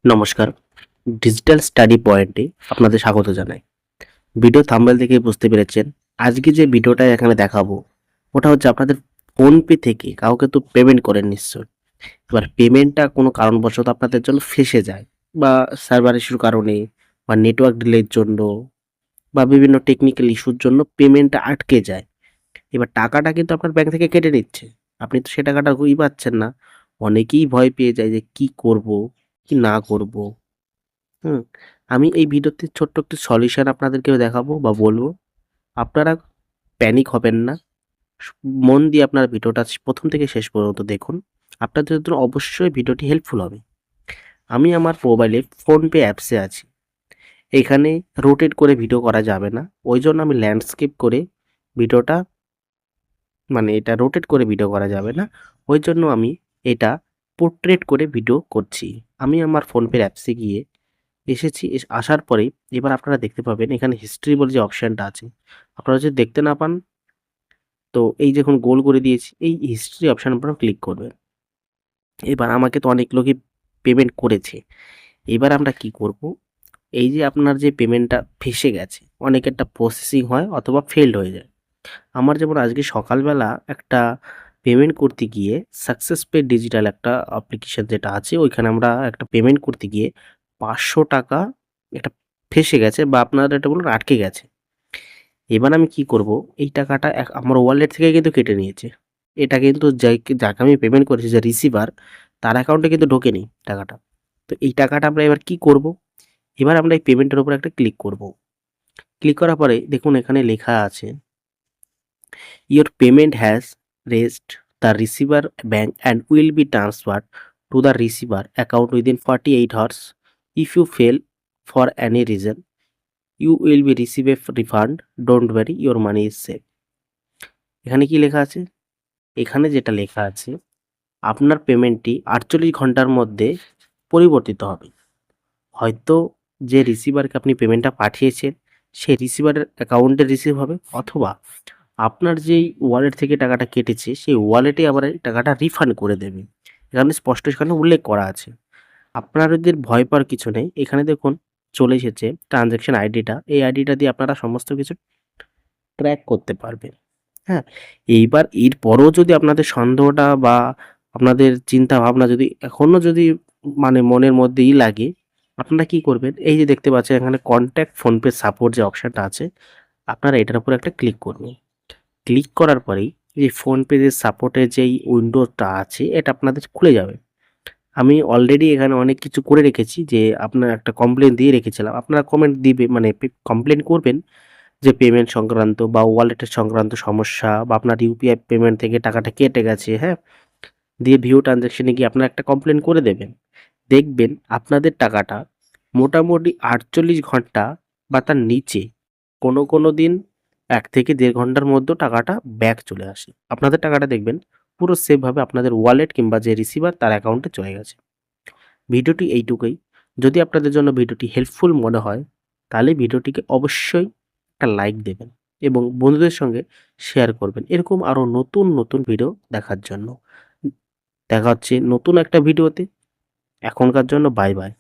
নমস্কার। Digital study পয়েন্টে আপনাদের স্বাগত জানাই। ভিডিও থাম্বনেল দেখেই বুঝতে পেরেছেন, আজকে যে ভিডিওটা এখানে দেখাবো, ওটা হচ্ছে আপনাদের ফোনপে থেকে কাউকে তো পেমেন্ট করেন নিশ্চয়ই। এবার পেমেন্টটা কোনো কারণবশত আপনাদের জন্য ফেঁসে যায় বা সার্ভার ইস্যুর কারণে বা নেটওয়ার্ক ডিলের জন্য বা বিভিন্ন টেকনিক্যাল ইস্যুর জন্য পেমেন্টটা আটকে যায়। এবার টাকাটা কিন্তু আপনার ব্যাংক থেকে কেটে নিচ্ছে। আপনি তো সে টাকাটা পাচ্ছেন না। অনেকেই ভয় পেয়ে যায় যে কি করব, কি না করব? হুম, আমি এই ভিডিওতে ছোট্ট একটি সলিউশন আপনাদেরকেও দেখাবো বা বলবো। আপনারা প্যানিক হবেন না। স মন দিয়ে আপনার ভিডিওটা ১ম থেকে শেষ পর্যন্ত দেখুন। আপনাদের জন্য অবশ্যই ভিডিওটি হেল্পফুল হবে। আমি আমার মোবাইলে ফোনপে অ্যাপসে আছি। এখানে রোটেট করে ভিডিও করা যাবে না। ওইজন্য আমি ল্যান্ডস্কেপ করে ভিডিওটা এটা রোটেট করে ভিডিও করা যাবে না। ওইজন্য আমি এটা পোর্ট্রেট করে ভিডিও করছি। আমি আমার ফোনপের অ্যাপসে গিয়ে এসেছি। আসার পরেই এবার আপনারা দেখতে পাবেন এখানে হিস্ট্রি বলে যে অপশনটা আছে, আপনারা যদি দেখতে না পান তো এই দেখুন গোল করে দিয়েছি। এই হিস্ট্রি অপশন আপনারা ক্লিক করবেন। এবার আমাকে তো অনেক লোকই পেমেন্ট করেছে। এবার আমরা কি করব? এই যে আপনার যে পেমেন্টটা ফেঁসে গেছে, অনেকেরটা প্রসেসিং হয় অথবা ফেইলড হয়ে যায়। আমার যেমন আজকে সকালবেলা একটা পেমেন্ট করতে গিয়ে সাকসেস পে ডিজিটাল একটা অ্যাপ্লিকেশন যেটা আছে, ওইখানে আমরা একটা পেমেন্ট করতে গিয়ে ৳৫০০ এটা ফেঁসে গেছে বা আপনারা এটা বলুন আটকে গেছে। এবার আমি কি করব? এই টাকাটা আমার ওয়ালেট থেকে কিন্তু কেটে নিয়েছে। এটা কিন্তু যাকে আমি পেমেন্ট করেছি যে রিসিভার, তার অ্যাকাউন্টে কিন্তু ঢোকেনি টাকাটা। তো এই টাকাটা আমরা এবার কি করব? এবার আমরা এই পেমেন্টের উপর একটা ক্লিক করব। ক্লিক করার পরে দেখুন এখানে লেখা আছে, "Your payment has reached the receiver bank and will be transferred to the receiver account within 48 hours. If you fail for any reason, you will be receive a refund. Don't worry, your money is safe." এখানে কি লেখা আছে? এখানে যেটা লেখা আছে, আপনার পেমেন্টটি ৪৮ ঘন্টার মধ্যে পরিবর্তিত হবে। হয়তো যে রিসিভারকে আপনি পেমেন্টটা পাঠিয়েছেন, সেই রিসিভারের অ্যাকাউন্টে রিসিভ হবে, অথবা আপনার যেই ওয়ালেট থেকে টাকাটা কেটেছে, সেই ওয়ালেটে আবার এই টাকাটা রিফান্ড করে দেবে। এখানে স্পষ্ট সেখানে উল্লেখ করা আছে। আপনাদের ভয় পাওয়ার কিছু নেই। এখানে দেখুন চলে এসেছে ট্রান্সেকশন আইডিটা। এই আইডিটা দিয়ে আপনারা সমস্ত কিছু ট্র্যাক করতে পারবেন। হ্যাঁ? এইবার এরপরেও যদি আপনাদের সন্দেহটা বা আপনাদের চিন্তাভাবনা যদি এখনো যদি মনের মধ্যেই লাগে, আপনারা কি করবেন? এই যে দেখতে পাচ্ছেন এখানে কনট্যাক্ট ফোনপে সাপোর্ট যে অপশনটা আছে, আপনারা এটার উপর একটা ক্লিক করবেন। ক্লিক করার পরেই এই ফোনপে যে সাপোর্টের যেই উইন্ডোটা আছে, এটা আপনাদের খুলে যাবে। আমি অলরেডি এখানে অনেক কিছু করে রেখেছি যে আপনার একটা কমপ্লেন দিয়ে রেখেছিলাম। আপনারা কমেন্ট দিবে কমপ্লেন করবেন যে পেমেন্ট সংক্রান্ত বা ওয়ালেটের সংক্রান্ত সমস্যা বা আপনার ইউপিআই পেমেন্ট থেকে টাকাটা কেটে গেছে, হ্যাঁ? দিয়ে ভিউ ট্রান্সেকশন এ গিয়ে আপনারা একটা কমপ্লেন করে দেবেন। দেখবেন আপনাদের টাকাটা মোটামুটি ৪৮ ঘন্টা বা তার নিচে কোনো দিন ১ থেকে ১.৫ ঘন্টার মধ্যেও টাকাটা ব্যাক চলে আসে। আপনাদের টাকাটা দেখবেন পুরো সেফভাবে আপনাদের ওয়ালেট কিংবা যে রিসিভার তার অ্যাকাউন্টে চলে গেছে। ভিডিওটি এইটুকুই। যদি আপনাদের জন্য ভিডিওটি হেল্পফুল মনে হয়, তাহলে ভিডিওটিকে অবশ্যই একটা লাইক দেবেন এবং বন্ধুদের সঙ্গে শেয়ার করবেন। এরকম আরো নতুন ভিডিও দেখার জন্য। দেখা হচ্ছে নতুন একটা ভিডিওতে। এখনকার জন্য বাই বাই।